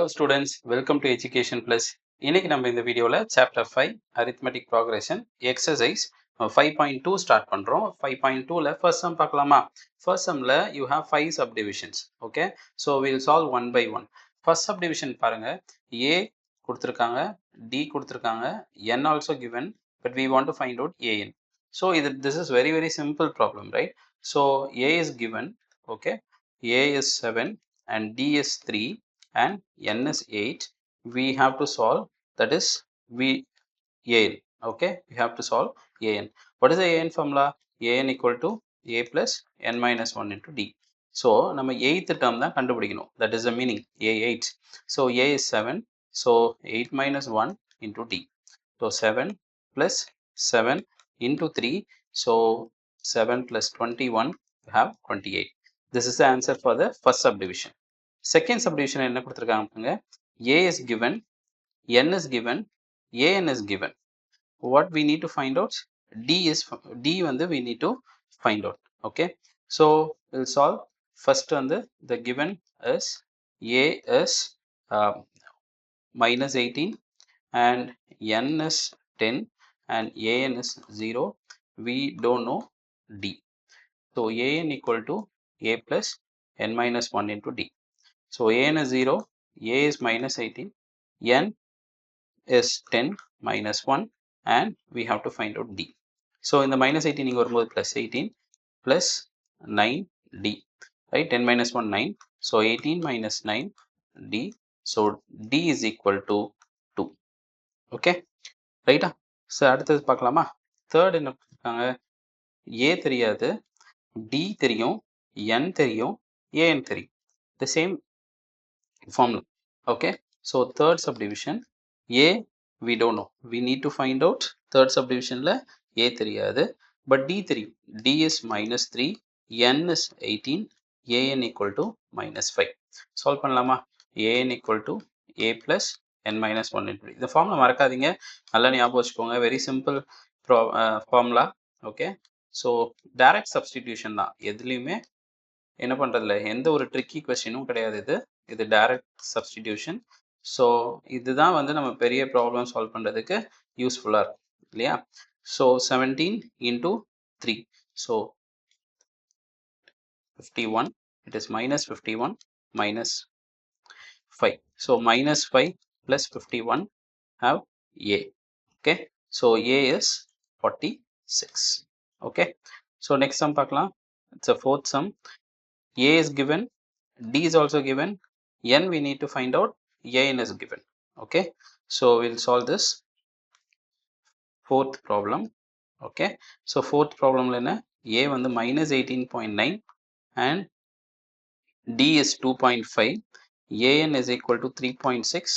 Hello students, welcome to Education Plus. இன்னைக்கு நம்ம இந்த வீடியோல chapter 5 Arithmetic Progression exercise 5.2 start பண்றோம். 5.2ல first sum பார்க்கலாமா? First sumல you have 5 subdivisions. Okay, so we'll solve one by one. First subdivision பாருங்க, A கொடுத்திருக்காங்க, D கொடுத்திருக்காங்க, N also given, but we want to find out AN. So this is very simple problem, right? So A is given, okay, A is 7 and D is 3 and N is 8. We have to solve, that is AN. Okay, we have to solve AN. What is the AN formula? AN equal to A plus N minus 1 into D. So நம்ம 8th term தான் கண்டுபிடிக்கணும். That is the meaning, A8. So A is 7, so 8 minus 1 into D. So 7 plus 7 into 3, so 7 plus 21, we have 28. This is the answer for the first subdivision. Second subdivision என்ன கொடுத்திருக்காங்க? A is given, N is given, AN is given. What we need to find out? D வந்து we need to find out. Okay, so we'll solve. First வந்து the given is A is minus 18 and N is 10 and AN is 0. We don't know D. So AN equal to A plus N minus 1 into D. So AN is 0, A is minus 18, N is 10 minus 1 and we have to find out D. So in the minus 18 இங்க வரும்போது plus 18 plus 9D, right? 10 minus 1 9, so 18 minus 9D, so D is equal to 2. Okay, right? So அடுத்தது பார்க்கலாமா? Third என்ன கொடுத்திருக்காங்க? A தெரியாது, D தெரியும், N தெரியும், AN தெரியும். The same formula. Okay, so third subdivision, A we don't know, we need to find out. Third subdivision la A தெரியாது, but D தெரியும். D is minus 3, N is 18, AN equal to minus 5. Solve பண்ணலாமா? AN equal to A plus N minus 1 into D. இந்த formula மறக்காதீங்க, நல்லா ஞாபகம் வச்சுக்கோங்க. Very simple formula. Okay, so direct substitution தான். எதுலையுமே என்ன பண்றதில்ல, எந்த ஒரு ட்ரிக்கி கொஸ்டினும் கிடையாது. இது டைரக்ட் சப்ஸ்டிடியூஷன். ஸோ இதுதான் வந்து நம்ம பெரிய ப்ராப்ளம் சால்வ் பண்ணுறதுக்கு யூஸ்ஃபுல்லாக இருக்கும் இல்லையா? So 17 into 3, so 51, it is minus 51 minus 5. So minus 5 plus 51 have A. Okay, so A is 46. Okay, so next sum பார்க்கலாம். It's a fourth sum. A is given, D is also given, N we need to find out, AN is given. Okay, so we'll solve this fourth problem. Okay, so fourth problem la enna, A வந்து minus 18.9 and D is 2.5, AN is equal to 3.6,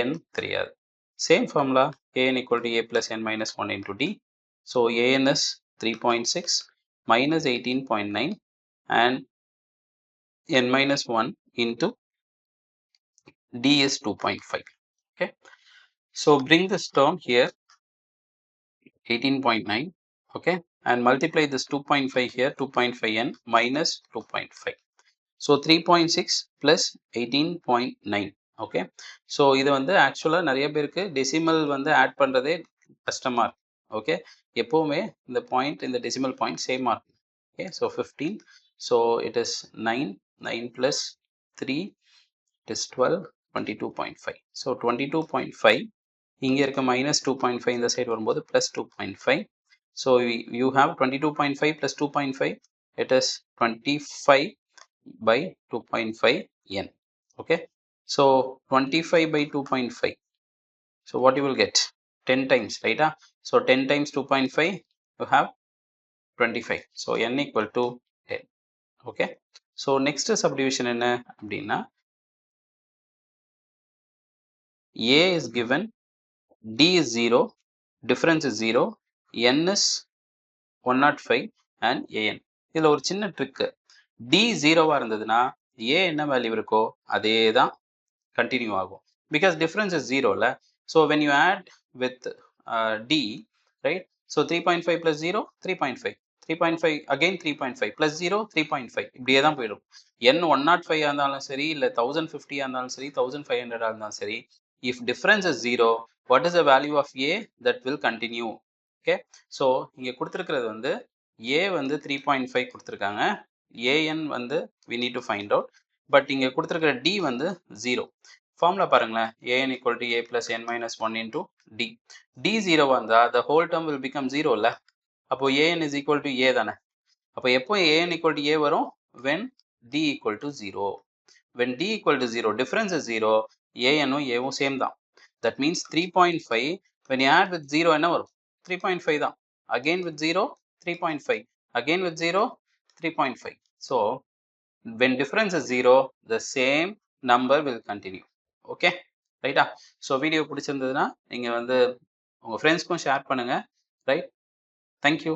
N தெரியாது. Same formula, AN equal to A plus N minus 1 into D. So AN is 3.6 minus 18.9 and N minus 1 into D is 2.5. Okay, so bring this term here 18.9. okay, and multiply this 2.5 here, 2.5n minus 2.5. so 3.6 plus 18.9. okay, so இது வந்து ஆக்சுவலா நிறைய பேருக்கு decimal வந்து add பண்றதே கஷ்டமா இருக்கு. Okay, எப்பவுமே இந்த பாயிண்ட், இந்த டெசிமல் பாயிண்ட் சேமா இருக்கும். okay, so 15, so it is 9 plus 3, it is 12, 22.5. so 22.5, இங்க இருக்க minus 2.5 இந்த சைடு வரும்போது plus 2.5. so you have 22.5 plus 2.5, it is 25 by 2.5 n. okay, so 25 by 2.5, so what you will get? 10 times, right? So 10 times 2.5, you have 25. so n equal to 10. okay, so next subdivision என்ன அப்படின்னா, A is given, D is 0, difference is 0, N is 105 and AN. இதில் ஒரு சின்ன trick, D 0வா இருந்ததுன்னா A என்ன value இருக்கோ அதே தான் கண்டினியூ ஆகும், because difference is 0ல. so when you add with D, right? so 3.5 plus 0, 3.5, 3.5 again 3.5 plus 0 3.5 இப்படியே தான் போயிடும். n 105 இருந்தாலும் சரி இல்ல 1050 இருந்தாலும் சரி 1500 இருந்தாலும் சரி, if difference is 0, what is the value of a that will continue? Okay, so இங்க கொடுத்திருக்கிறது வந்து a வந்து 3.5 கொடுத்திருக்காங்க, an வந்து we need to find out, but இங்க கொடுத்திருக்கிற d வந்து 0. ஃபார்முலா பாருங்களேன், an equal to a plus n minus 1 into d. d 0 வந்தா the whole term will become 0 இல்ல, அப்போ an is equal to a தானே. அப்போ எப்போ an equal to a வரும்? when d equal to 0. when d equal to 0, difference is 0, an um a um same தான். that means 3.5 when you add with 0 என்ன வரும்? 3.5 தான். again with 0 3.5, again with 0 3.5. so when difference is 0, the same number will continue. okay, ரைட்டா? So video பிடிச்சிருந்ததுன்னா நீங்கள் வந்து உங்கள் ஃப்ரெண்ட்ஸ்க்கும் ஷேர் பண்ணுங்கள். Right, thank you.